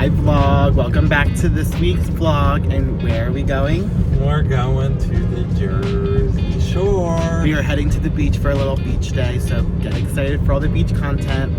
Hi vlog, welcome back to this week's vlog. And where are we going? We're going to the Jersey Shore. We are heading to the beach for a little beach day, so get excited for all the beach content.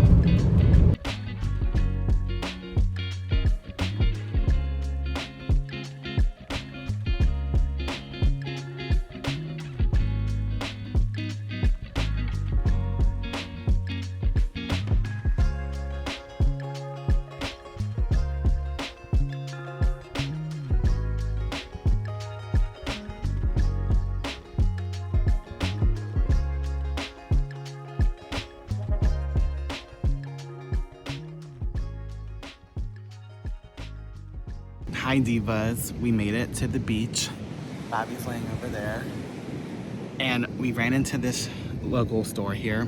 Hi divas, we made it to the beach. Bobby's laying over there. And we ran into this local store here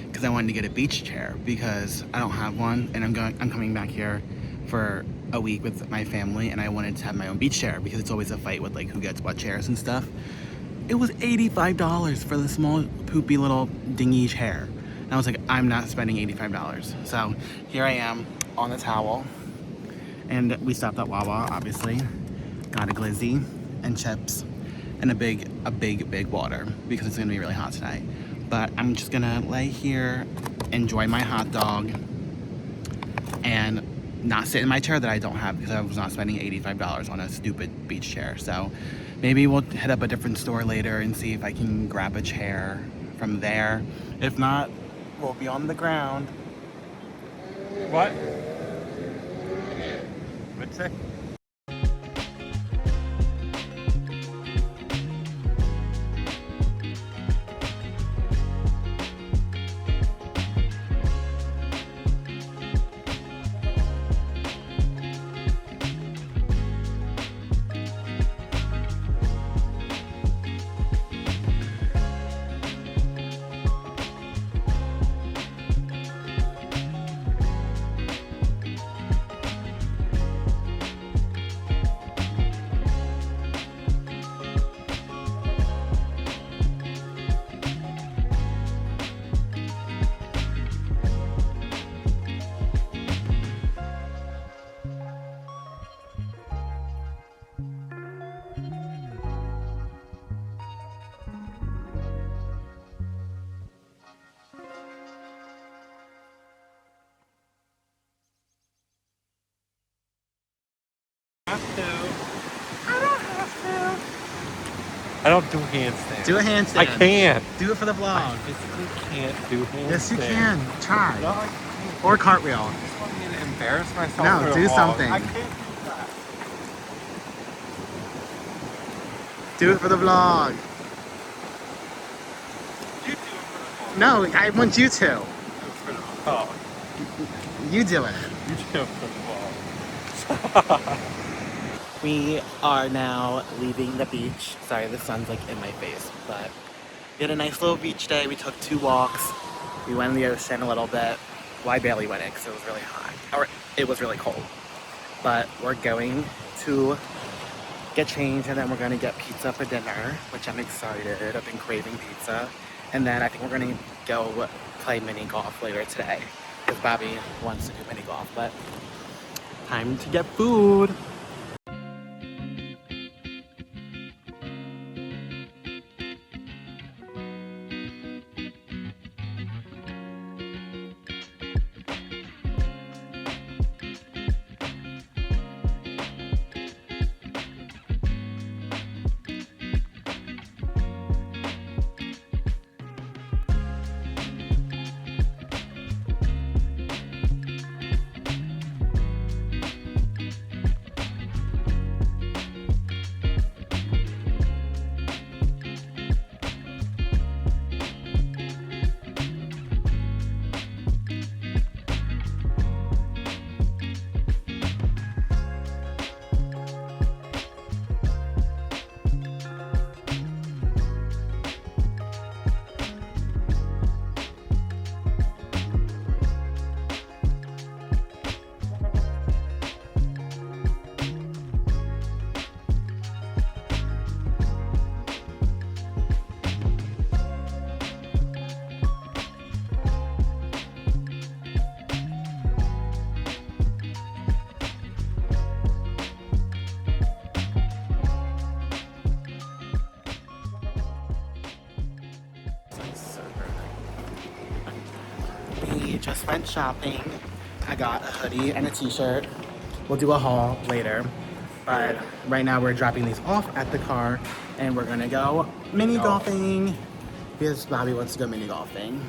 because I wanted to get a beach chair because I don't have one, and I'm coming back here for a week with my family, and I wanted to have my own beach chair because it's always a fight with like who gets what chairs and stuff. It was $85 for the small poopy little dingy chair. And I was like, I'm not spending $85. So here I am on the towel. And we stopped at Wawa, obviously. Got a glizzy and chips and a big water because it's gonna be really hot tonight. But I'm just gonna lay here, enjoy my hot dog, and not sit in my chair that I don't have because I was not spending $85 on a stupid beach chair. So maybe we'll hit up a different store later and see if I can grab a chair from there. If not, we'll be on the ground. What? What'd you say? I don't do handstands. Do a handstand. I can't. Do it for the vlog. I physically can't do handstands. Yes, you can. Try. No, I can't. Or cartwheel. I just want me to embarrass myself. No, for do the vlog. something. I can't do that. Do it for the vlog. You do it for the vlog. No, I want you to. Do it for the vlog. You do it. You do it for the vlog. We are now leaving the beach. Sorry, the sun's like in my face, but we had a nice little beach day. We took 2 walks. We went in the ocean a little bit. Well, I barely went in because it was really hot. Or it was really cold. But we're going to get changed, and then we're going to get pizza for dinner, which I'm excited. I've been craving pizza. And then I think we're going to go play mini golf later today because Bobby wants to do mini golf. But time to get food. just went shopping. I got a hoodie and a t-shirt. We'll do a haul later. But right now we're dropping these off at the car and we're gonna go mini golfing because Bobby wants to go mini golfing.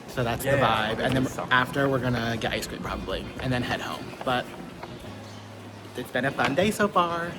So that's the vibe. And then after we're gonna get ice cream probably and then head home. But it's been a fun day so far.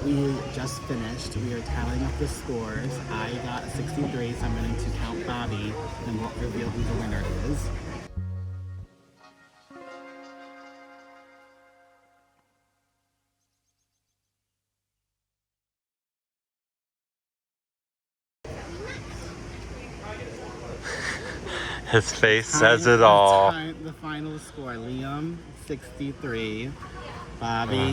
We just finished. We are tallying up the scores. I got 63, so I'm going to count Bobby and we'll reveal who the winner is. His face says it all. The final score, Liam, 63. Bobby,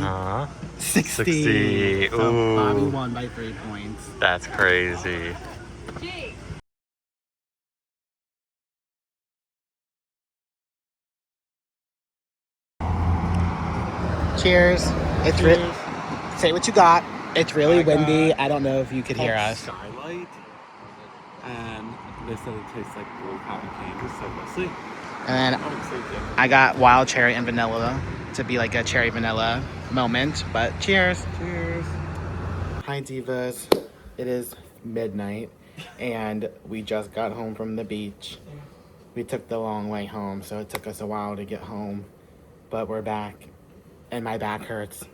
60. So Ooh. Bobby won by 3 points. That's crazy. Cheers. It's say what you got. It's really windy. I don't know if you could hear us. Skylight. And they said it tastes like blue cotton candy, so we'll see. And then I got wild cherry and vanilla to be like a cherry vanilla moment. But cheers. Cheers. Hi divas. It is midnight and we just got home from the beach. We took the long way home, so it took us a while to get home. But we're back and my back hurts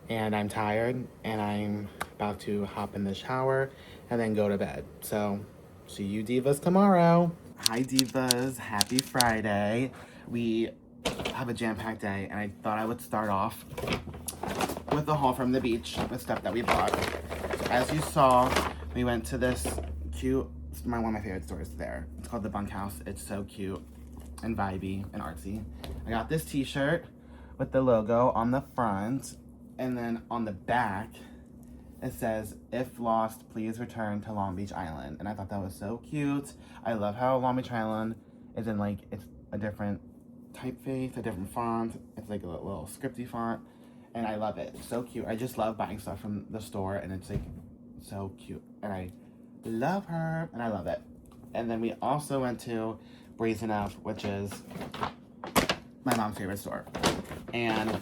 and I'm tired and I'm about to hop in the shower and then go to bed. So see you divas tomorrow. Hi divas, happy Friday. We have a jam-packed day and I thought I would start off with the haul from the beach with stuff that we bought. As you saw, we went to this cute, one of my favorite stores there. It's called the Bunkhouse. It's so cute and vibey and artsy. I got this t-shirt with the logo on the front, and then on the back it says, "If lost, please return to Long Beach Island." And I thought that was so cute. I love how Long Beach Island is in like, it's a different typeface, a different font. It's like a little scripty font, and I love it. It's so cute. I just love buying stuff from the store, and it's like so cute. And I love her, and I love it. And then we also went to Brazen Elf, which is my mom's favorite store. And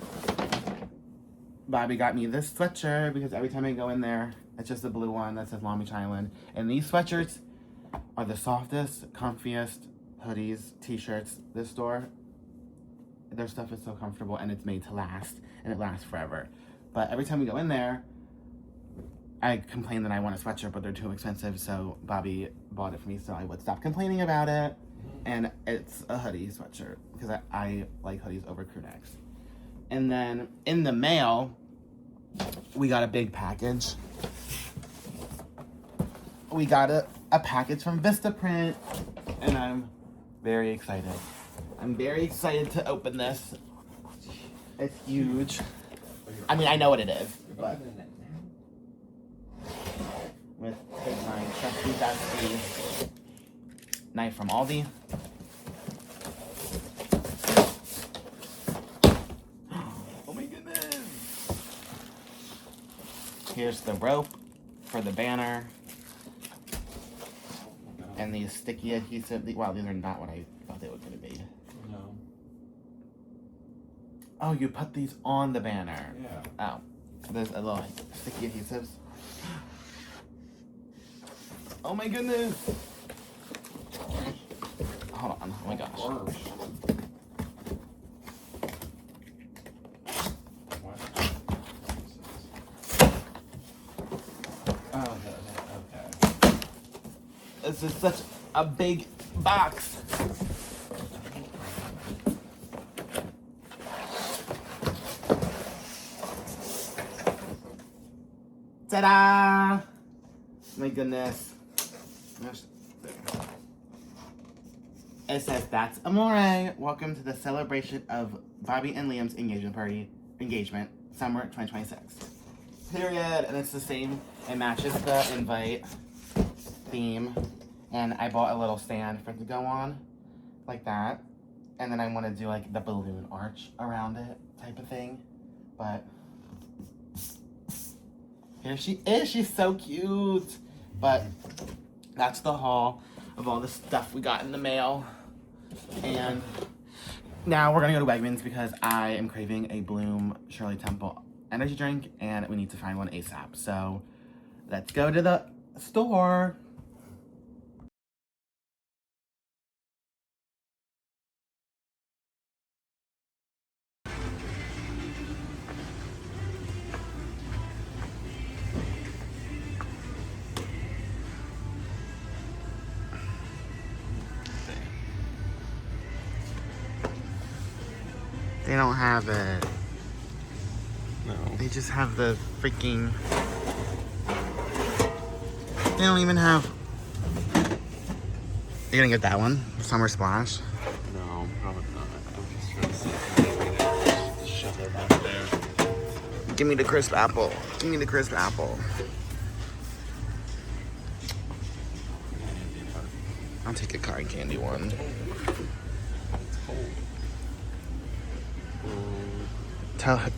Bobby got me this sweatshirt because every time I go in there, it's just a blue one that says Long Beach Island. And these sweatshirts are the softest, comfiest hoodies, t-shirts. This store, their stuff is so comfortable and it's made to last, and it lasts forever. But every time we go in there, I complain that I want a sweatshirt, but they're too expensive, so Bobby bought it for me so I would stop complaining about it. And it's a hoodie sweatshirt because I like hoodies over crew necks. And then in the mail, we got a big package. We got a package from Vistaprint, and I'm very excited. I'm very excited to open this. It's huge. I mean, I know what it is, but with my trusty dusty knife from Aldi. Oh my goodness! Here's the rope for the banner. And these sticky adhesive. Wow, these are not what I thought they were going to be. No. Oh, you put these on the banner. Yeah. Oh, there's a little sticky adhesives. Oh my goodness! Hold on, oh my gosh. Oh, okay. This is such a big box. Ta-da! My goodness. It says, "That's Amore. Welcome to the celebration of Bobby and Liam's engagement, summer 2026. Period." And it's the same. It matches the invite theme. And I bought a little stand for it to go on, like that. And then I want to do like the balloon arch around it type of thing. But here she is. She's so cute. But that's the haul of all the stuff we got in the mail. And now we're gonna go to Wegmans because I am craving a Bloom Shirley Temple energy drink and we need to find one ASAP. So let's go to the store. They don't have it. No. They just have the freaking... They don't even have... You're gonna get that one? Summer Splash? No, probably not. I'm just trying to see if maybe they just shove it back there. Give me the crisp apple. Give me the crisp apple. I'll take a cotton candy one.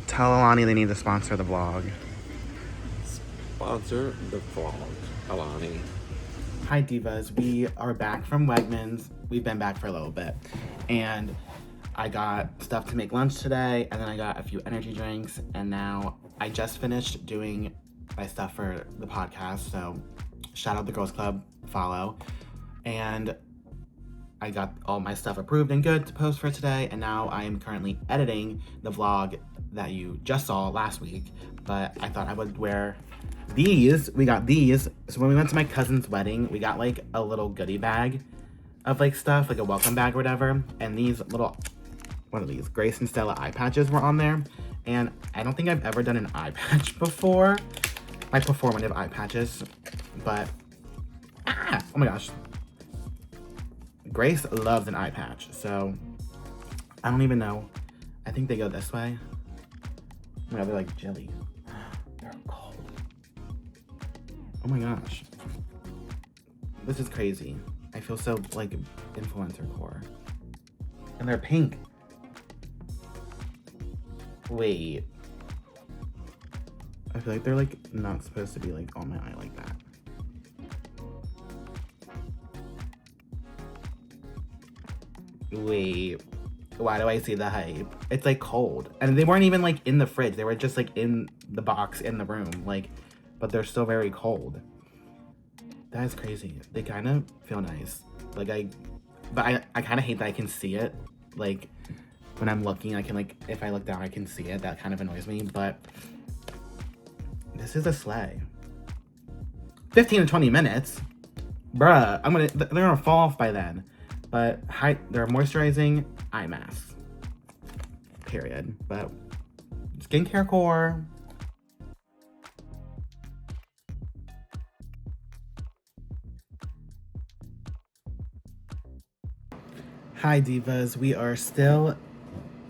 Tell Alani they need to sponsor the vlog. Sponsor the vlog, Alani. Hi divas, we are back from Wegmans. We've been back for a little bit. And I got stuff to make lunch today, and then I got a few energy drinks, and now I just finished doing my stuff for the podcast, so shout out the Girls Club, follow. And I got all my stuff approved and good to post for today, and now I am currently editing the vlog that you just saw last week, but I thought I would wear these. We got these. So when we went to my cousin's wedding, we got like a little goodie bag of like stuff, like a welcome bag or whatever, and these little, what are these? Grace and Stella eye patches were on there, and I don't think I've ever done an eye patch before, like performative eye patches, but, oh my gosh. Grace loves an eye patch, so I don't even know. I think they go this way. Oh my god, they're like jelly. They're cold. Oh my gosh. This is crazy. I feel so like influencer core. And they're pink. Wait. I feel like they're like not supposed to be like on my eye like that. Wait, why do I see the hype? It's like cold. And they weren't even like in the fridge. They were just like in the box in the room. Like, but they're still very cold. That is crazy. They kind of feel nice. Like I kind of hate that I can see it. Like when I'm looking, I can like, if I look down, I can see it. That kind of annoys me, but this is a sleigh. 15 to 20 minutes. Bruh, they're gonna fall off by then. But they're moisturizing eye masks. Period. But skincare core. Hi divas, we are still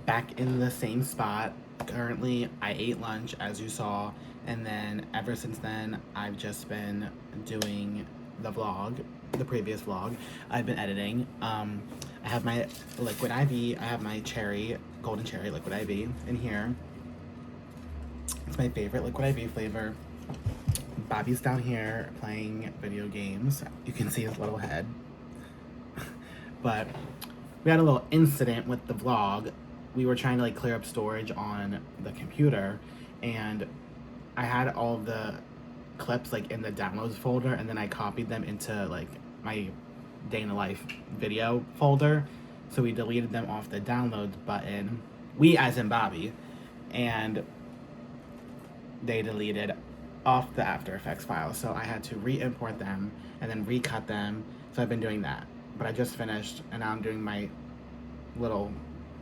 back in the same spot. Currently, I ate lunch as you saw, and then ever since then, I've just been doing the vlog, the previous vlog. I've been editing. I have my liquid IV. I have my golden cherry liquid IV in here. It's my favorite liquid IV flavor. Bobby's down here playing video games. You can see his little head. But we had a little incident with the vlog. We were trying to like clear up storage on the computer, and I had all the clips like in the downloads folder, and then I copied them into like my day in the life video folder. So we deleted them off the downloads button. We as in Bobby, and they deleted off the After Effects file. So I had to re-import them and then recut them So I've been doing that. But I just finished, and now I'm doing my little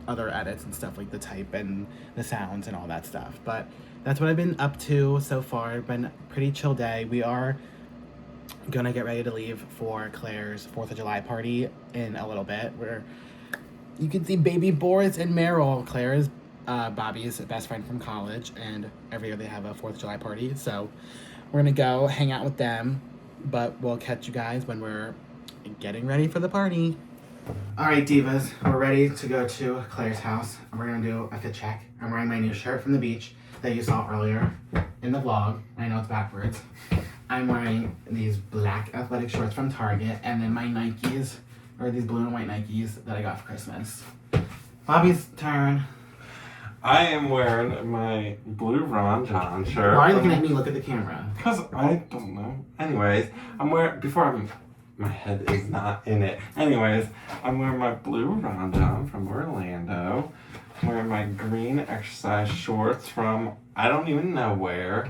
other edits and stuff, like the type and the sounds and all that stuff. But that's what I've been up to so far. It's been a pretty chill day. We are gonna get ready to leave for Claire's 4th of July party in a little bit, where you can see baby Boris and Meryl. Claire is Bobby's best friend from college, and every year they have a 4th of July party. So we're gonna go hang out with them, but we'll catch you guys when we're getting ready for the party. All right, divas, we're ready to go to Claire's house. We're gonna do a fit check. I'm wearing my new shirt from the beach that you saw earlier in the vlog. I know it's backwards. I'm wearing these black athletic shorts from Target, and then my Nikes, or these blue and white Nikes that I got for Christmas. Bobby's turn. I am wearing my blue Ron John shirt. Why are you looking at me? Look at the camera. Because I don't know. Anyways, I'm wearing, my head is not in it. Anyways, I'm wearing my blue Ron John from Orlando. I'm wearing my green exercise shorts from I don't even know where.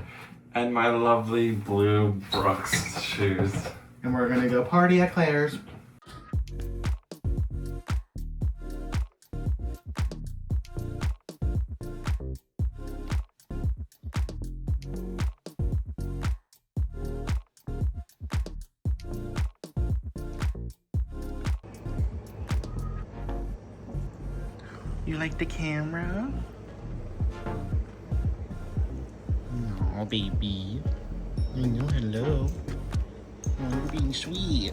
And my lovely blue Brooks shoes. And we're gonna go party at Claire's. You like the camera? No, baby. I know, hello. Oh, you're being sweet.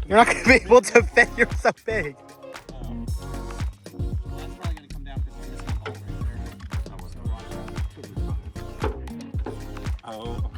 You're not gonna be able to fit, you're so big. Oh.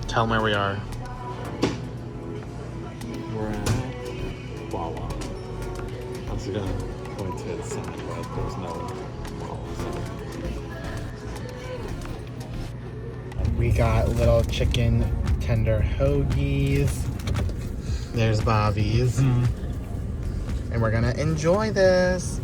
Tell them where we are. We're at So you're gonna point to the side, but there's no wall. We got little chicken tender hoagies. There's Bobby's. And we're gonna enjoy this.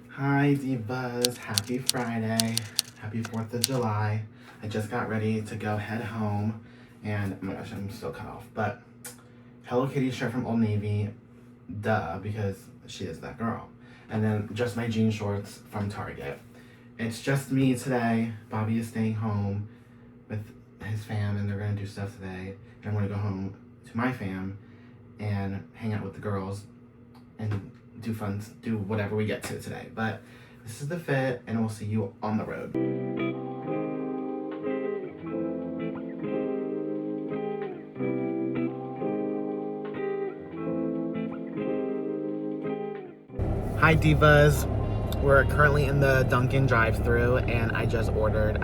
Hi Divas, happy Friday. Happy 4th of July. I just got ready to go head home. And oh my gosh, I'm still cut off. But Hello Kitty shirt from Old Navy. Duh, because she is that girl. And then just my jean shorts from Target. It's just me today. Bobby is staying home with his fam and they're gonna do stuff today. And I'm gonna go home to my fam and hang out with the girls and do whatever we get to today. But this is the fit and we'll see you on the road. Hi Divas, we're currently in the Dunkin' drive-thru and I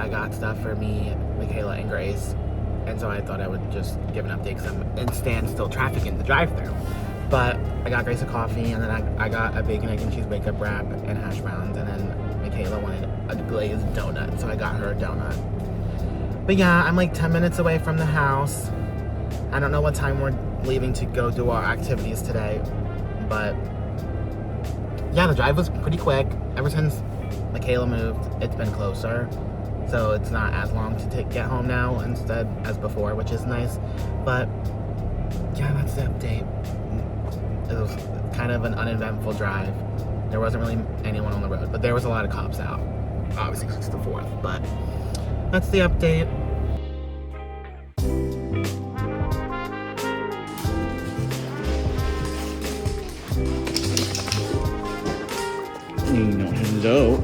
got stuff for me, Michaela, and Grace. And so I thought I would just give an update because I'm in standstill traffic in the drive-thru. But I got Grace a coffee and then I got a bacon, egg, and cheese wake-up wrap and hash browns. And then Michaela wanted a glazed donut, so I got her a donut. But yeah, I'm like 10 minutes away from the house. I don't know what time we're leaving to go do our activities today, but yeah, the drive was pretty quick. Ever since Michaela moved, it's been closer. So it's not as long to get home now instead as before, which is nice. But yeah, that's the update. It was kind of an uneventful drive. There wasn't really anyone on the road, but there was a lot of cops out. Obviously, it's the 4th, but that's the update. Hello.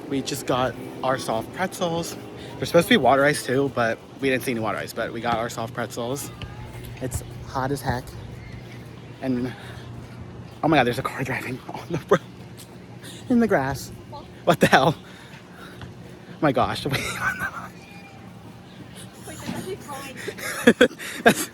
We just got our soft pretzels. They're supposed to be water ice too, but we didn't see any water ice, but we got our soft pretzels. It's hot as heck. And oh my God, there's a car driving on the road in the grass. What the hell? Oh my gosh. Wait, that's,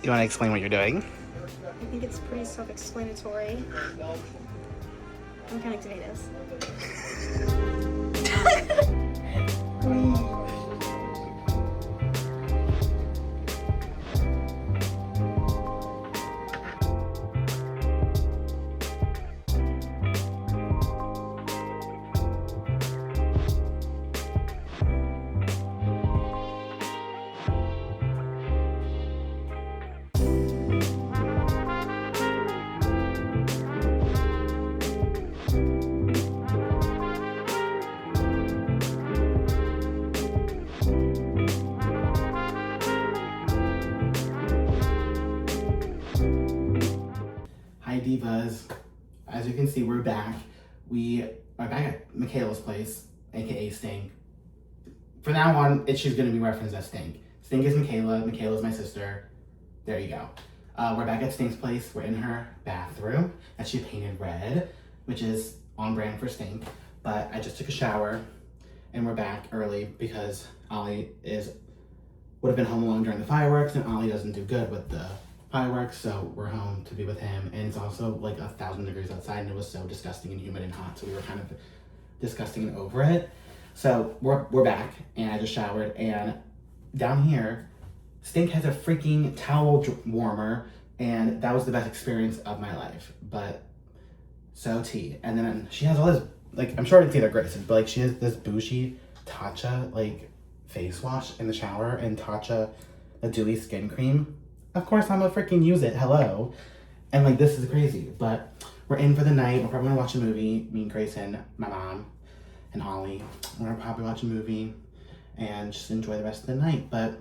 you want to explain what you're doing? I think it's pretty self-explanatory. I'm counting tomatoes. Divas, as you can see, we're back. We are back at Michaela's place, aka Stink. From now on, she's going to be referenced as Stink. Stink is Michaela, Michaela's my sister. There you go. We're back at Stink's place. We're in her bathroom that she painted red, which is on brand for Stink. But I just took a shower and we're back early because Ollie is would have been home alone during the fireworks, and Ollie doesn't do good with the fireworks, so we're home to be with him. And it's also like 1,000 degrees outside, and it was so disgusting and humid and hot, so we were kind of disgusting and over it. So we're back, and I just showered, and down here, Stink has a freaking towel warmer, and that was the best experience of my life. But so tea. And then she has all this, like, I'm sure it's either Grace's, but like she has this bougie Tatcha like face wash in the shower, and Tatcha the dewy skin cream. Of course I'm gonna freaking use it, hello. And like, this is crazy, but we're in for the night. We're probably gonna watch a movie, me and Grace and my mom and Ollie. We're gonna probably watch a movie and just enjoy the rest of the night, but